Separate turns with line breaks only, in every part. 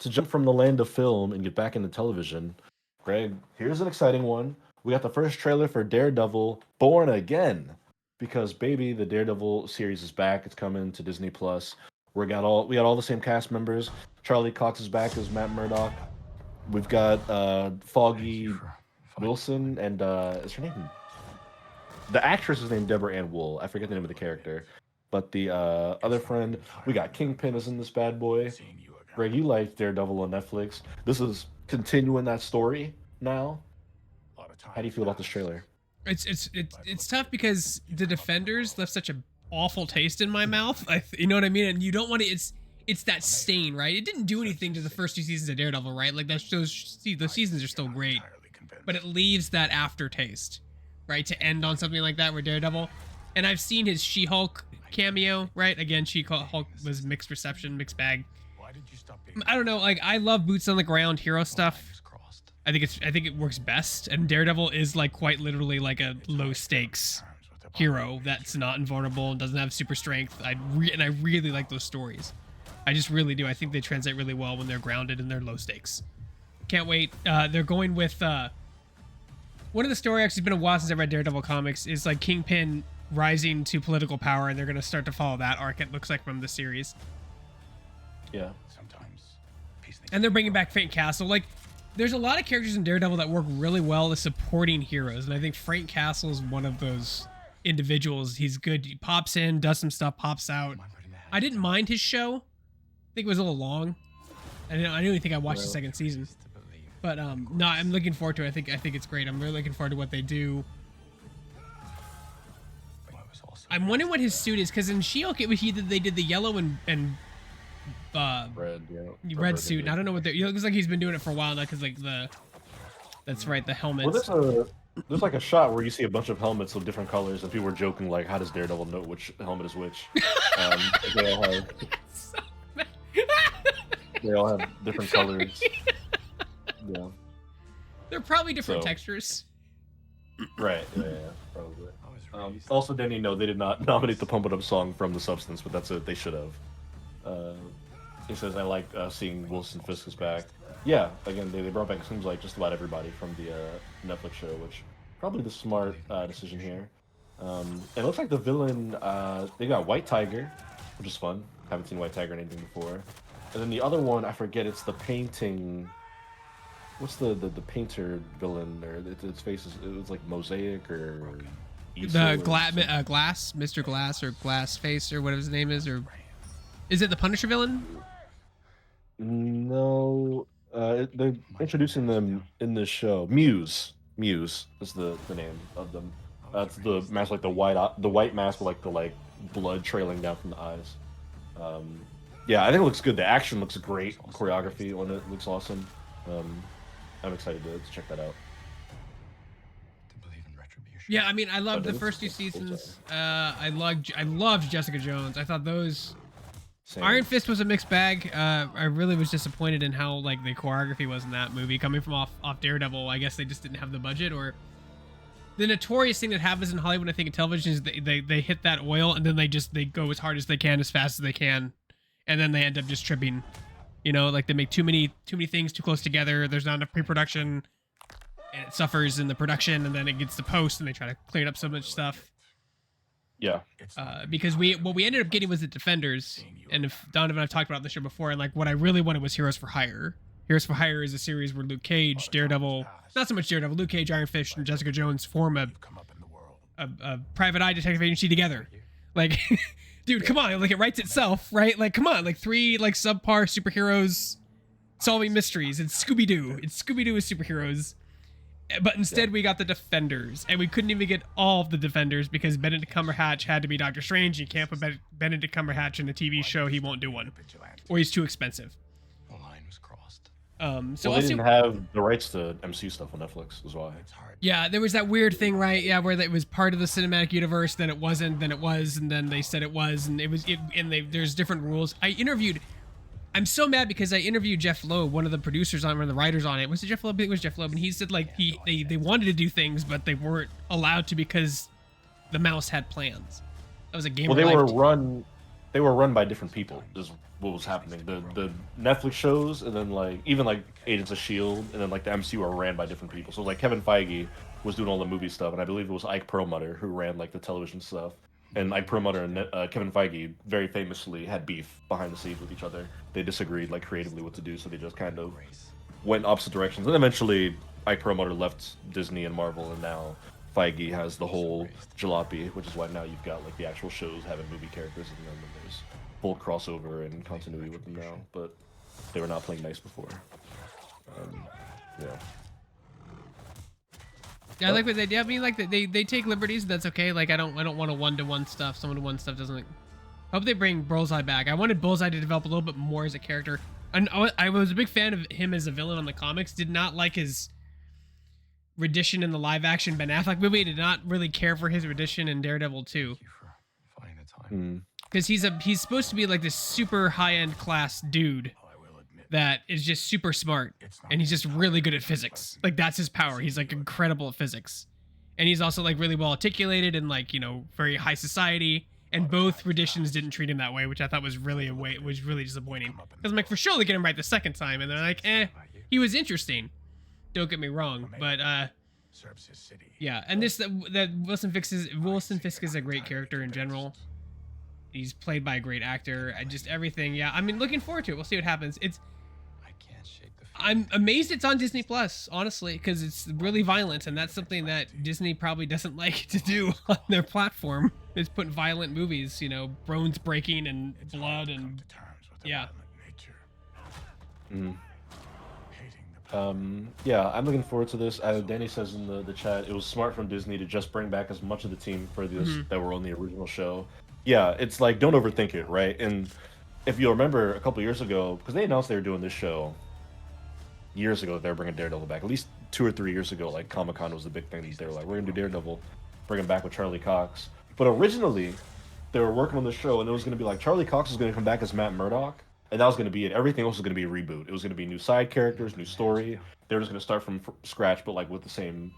to jump from the land of film and get back into television, Greg, here's an exciting one. We got the first trailer for Daredevil Born Again. Because baby, the Daredevil series is back. It's coming to Disney Plus. We got all the same cast members. Charlie Cox is back as Matt Murdock. We've got Foggy Wilson and is her name? The actress is named Deborah Ann Wool. I forget the name of the character. But the other friend, we got Kingpin is in this bad boy. Greg, you like Daredevil on Netflix. This is continuing that story now. How do you feel about this trailer?
It's tough because the Defenders left such an awful taste in my mouth. You know what I mean? And you don't want to. It's that stain, right? It didn't do anything to the first 2 seasons of Daredevil, right? Like those seasons are still great, but it leaves that aftertaste, right? To end on something like that with Daredevil. And I've seen his She-Hulk cameo, right? Again, She-Hulk was mixed reception, mixed bag. I don't know. Like, I love boots on the ground hero stuff. I think it works best, and Daredevil is like quite literally like a low stakes hero that's not invulnerable and doesn't have super strength. And I really like those stories. I just really do. I think they translate really well when they're grounded and they're low stakes. Can't wait. They're going with one of the story actually. It's been a while since I read Daredevil comics. Is like Kingpin rising to political power, and they're going to start to follow that arc. It looks like from the series.
Yeah.
And they're bringing back Frank Castle. Like, there's a lot of characters in Daredevil that work really well as supporting heroes, and I think Frank Castle is one of those individuals. He's good. He pops in, does some stuff, pops out. I didn't mind his show. I think it was a little long. I didn't even think I watched the second season. But no, I'm looking forward to it. I think it's great. I'm really looking forward to what they do. I'm wondering what his suit is, because in She-Hulk they did the yellow and red suit, and I don't know what they're. It looks like he's been doing it for a while now, because like that's right, the helmets.
Well, there's like a shot where you see a bunch of helmets of different colors, and people were joking like, "How does Daredevil know which helmet is which?" They all have. They all have different colors. Yeah.
They're probably different textures.
Right. Yeah, probably. Also, Danny, no, they did not nominate the Pump It Up song from The Substance, but that's it. They should have. He says, I like seeing Wilson Fisk is back. Yeah, again, they brought back, it seems like, just about everybody from the Netflix show, which probably the smart decision here. It looks like the villain, they got White Tiger, which is fun. Haven't seen White Tiger in anything before. And then the other one, I forget, it's the painting. What's the painter villain there? Its face is, it was like Mosaic or...
The Glass, Mr. Glass, or Glass Face, or whatever his name is, or... Is it the Punisher villain?
No, they're introducing them in this show. Muse is the name of them. That's the mask, like the white mask with like the blood trailing down from the eyes. Yeah, I think it looks good. The action looks great. Choreography on it looks awesome. I'm excited to check that out.
Yeah, I mean, I loved the first 2 seasons. I loved Jessica Jones. I thought those. Same. Iron Fist was a mixed bag. I really was disappointed in how like the choreography was in that movie. Coming from off Daredevil, I guess they just didn't have the budget. Or the notorious thing that happens in Hollywood, I think, in television is they hit that oil and then they go as hard as they can, as fast as they can, and then they end up just tripping. You know, like they make too many things too close together. There's not enough pre-production, and it suffers in the production, and then it gets to post, and they try to clean up so much stuff.
Yeah.
Because what we ended up getting was the Defenders, and if Donovan and I've talked about this show before, and like what I really wanted was Heroes for Hire. Heroes for Hire is a series where Luke Cage, Daredevil, not so much Daredevil, Luke Cage, Iron Fist, and Jessica Jones form a private eye detective agency together. Like, dude, come on, like it writes itself, right? Like, come on, like 3 like subpar superheroes solving mysteries. It's Scooby-Doo. It's Scooby-Doo with superheroes. But instead, we got the Defenders, and we couldn't even get all of the Defenders because Benedict Cumberbatch had to be Doctor Strange. You can't put Benedict Cumberbatch in a TV show; he won't do one, or he's too expensive. The line was crossed.
So they didn't have the rights to MCU stuff on Netflix, is why.
Yeah, there was that weird thing, right? Yeah, where it was part of the cinematic universe, then it wasn't, then it was, and then they said it was, and it was. There's different rules. I'm so mad because I interviewed Jeff Loeb, one of the producers on, one of the writers on it. Was it Jeff Loeb? I think it was Jeff Loeb, and he said like they wanted to do things, but they weren't allowed to because the mouse had plans. That was a game.
Well, they were run by different people. Is what was happening. The Netflix shows, and then like even like Agents of Shield, and then like the MCU are ran by different people. So like Kevin Feige was doing all the movie stuff, and I believe it was Ike Perlmutter who ran like the television stuff. And Ike Perlmutter and Kevin Feige very famously had beef behind the scenes with each other. They disagreed like creatively what to do, so they just kind of went opposite directions. And eventually, Ike Perlmutter left Disney and Marvel, and now Feige has the whole jalopy, which is why now you've got like the actual shows having movie characters, and then there's full crossover and continuity with them now. But they were not playing nice before. Yeah.
Yeah, I like what they do. I mean, like they take liberties. That's okay. Like I don't want a one-to-one stuff. Some one-to-one stuff doesn't. Like, I hope they bring Bullseye back. I wanted Bullseye to develop a little bit more as a character. And I was a big fan of him as a villain on the comics. Did not like his rendition in the live-action Ben Affleck movie. Did not really care for his rendition in Daredevil 2. Because he's supposed to be like this super high-end class dude that is just super smart, and he's just really good at physics. Like that's his power. He's like incredible at physics, and he's also like really well articulated and like, you know, very high society. And both renditions didn't treat him that way, which I thought was really really disappointing. Because I'm like, for sure they get him right the second time, and they're like, he was interesting. Don't get me wrong, but yeah. And this that Wilson Fisk is a great character in general. He's played by a great actor. Just everything. Yeah, I mean, looking forward to it. We'll see what happens. I'm amazed it's on Disney Plus, honestly, because it's really violent, and that's something that Disney probably doesn't like to do on their platform. Is put violent movies, you know, bones breaking and blood and yeah.
Yeah, I'm looking forward to this. Danny says in the chat, it was smart from Disney to just bring back as much of the team for this that were on the original show. Yeah, it's like, don't overthink it, right? And if you'll remember a couple years ago, because they announced they were doing this show years ago, they were bringing Daredevil back. At least 2 or 3 years ago, like Comic-Con was the big thing. They were like, we're going to do Daredevil, bring him back with Charlie Cox. But originally, they were working on the show, and it was going to be like Charlie Cox was going to come back as Matt Murdock, and that was going to be it. Everything else was going to be a reboot. It was going to be new side characters, new story. They were just going to start from scratch, but like with the same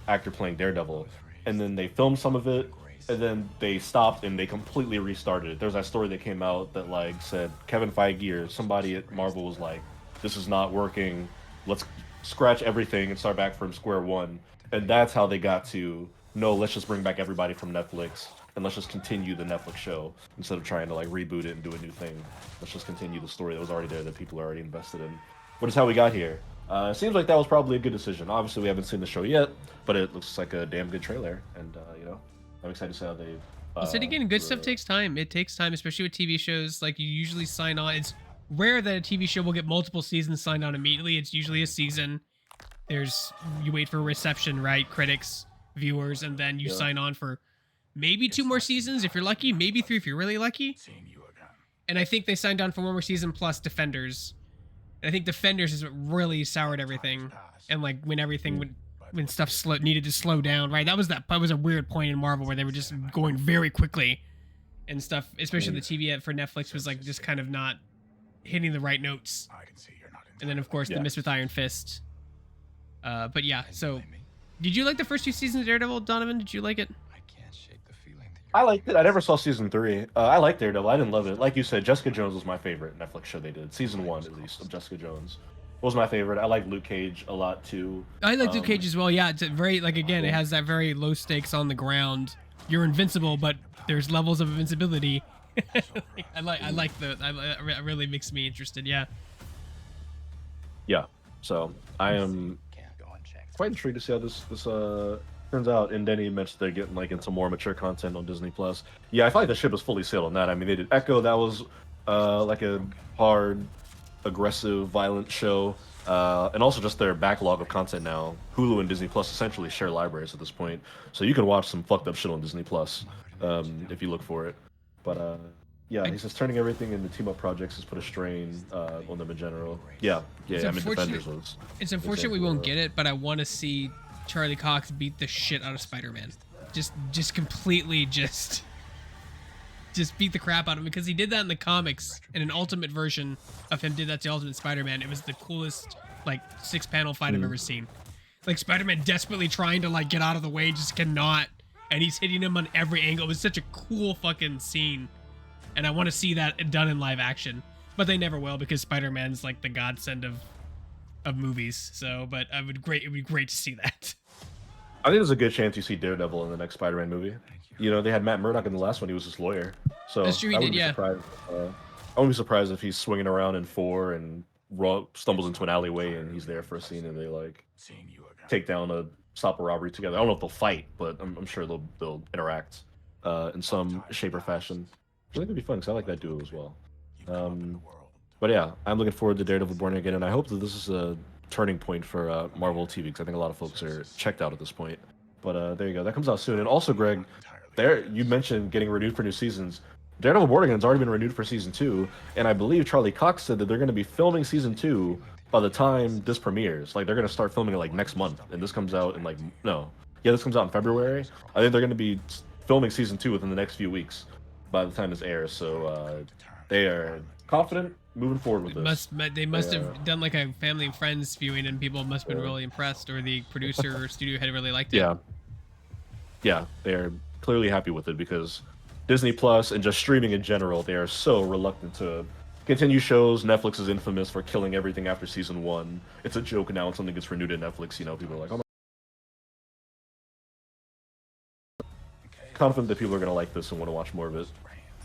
actor playing Daredevil. And then they filmed some of it, and then they stopped and they completely restarted it. There's that story that came out that like said Kevin Feige or somebody at Marvel was like, this is not working. Let's scratch everything and start back from square one. And that's how they got to, no, let's just bring back everybody from Netflix and let's just continue the Netflix show instead of trying to like reboot it and do a new thing. Let's just continue the story that was already there that people are already invested in. What is how we got here? It seems like that was probably a good decision. Obviously, we haven't seen the show yet, but it looks like a damn good trailer. And, you know, I'm excited to see how they've...
Well, so again, good stuff takes time. It takes time, especially with TV shows. Like, you usually sign on. It's rare that a TV show will get multiple seasons signed on immediately. It's usually a season. You wait for reception, right? Critics, viewers, and then you sign on for maybe 2 more seasons if you're lucky, maybe 3 if you're really lucky. And I think they signed on for 1 more season plus Defenders. And I think Defenders is what really soured everything. And like when stuff needed to slow down, right? That was a weird point in Marvel where they were just going very quickly and stuff, especially the TV ad for Netflix was like just kind of not hitting the right notes. And then of course the Miss with Iron Fist. But yeah, so did you like the first 2 seasons of Daredevil, Donovan? Did you like it?
I liked it. I never saw season 3. I liked Daredevil. I didn't love it. Like you said, Jessica Jones was my favorite Netflix show they did. Season 1, at least, of Jessica Jones was my favorite. I like Luke Cage a lot too.
I like Luke Cage as well. Yeah, it's very like again, it has that very low stakes on the ground. You're invincible, but there's levels of invincibility. It really makes me interested. Yeah.
Yeah. So I am quite intrigued to see how this turns out. And Denny mentioned they're getting like into more mature content on Disney Plus. Yeah, I feel like the ship is fully sailed on that. I mean, they did Echo. That was like a hard, aggressive, violent show. And also just their backlog of content now. Hulu and Disney Plus essentially share libraries at this point, so you can watch some fucked up shit on Disney Plus if you look for it. But yeah, he says turning everything into team-up projects has put a strain on them in general. Yeah. I mean, Defenders was...
It's unfortunate we won't get it, but I want to see Charlie Cox beat the shit out of Spider-Man. Just completely just beat the crap out of him, because he did that in the comics in an Ultimate version of him. Did that to Ultimate Spider-Man. It was the coolest like 6-panel fight I've ever seen. Like Spider-Man desperately trying to like get out of the way, just cannot, and he's hitting him on every angle. It was such a cool fucking scene. And I want to see that done in live action. but they never will because Spider-Man's like the godsend of movies. So, but it would be great to see that.
I think there's a good chance you see Daredevil in the next Spider-Man movie. You know, they had Matt Murdock in the last one. He was his lawyer, so
That's true. He
I
did,
wouldn't be
yeah.
surprised. I wouldn't be surprised if he's swinging around in 4 and stumbles into an alleyway and he's there for a scene and they like stop a robbery together. I don't know if they'll fight, but I'm sure they'll interact in some shape or fashion. I think it'd be fun because I like that duo as well. But yeah, I'm looking forward to Daredevil Born Again, and I hope that this is a turning point for Marvel TV because I think a lot of folks are checked out at this point. But there you go, that comes out soon. And also, Greg, there you mentioned getting renewed for new seasons. Daredevil Born Again's already been renewed for season 2, and I believe Charlie Cox said that they're going to be filming season 2 by the time this premieres. Like they're going to start filming it like next month, and this comes out in this comes out in February. I think they're going to be filming season 2 within the next few weeks by the time this airs. So they are confident moving forward with this.
They must have done like a family and friends viewing, and people must have been really impressed, or the producer or studio had really liked it.
Yeah, they're clearly happy with it because Disney Plus and just streaming in general, they are so reluctant to continue shows. Netflix is infamous for killing everything after season 1. It's a joke now when something gets renewed at Netflix. You know, people are like, "Oh my." Confident that people are gonna like this and want to watch more of it.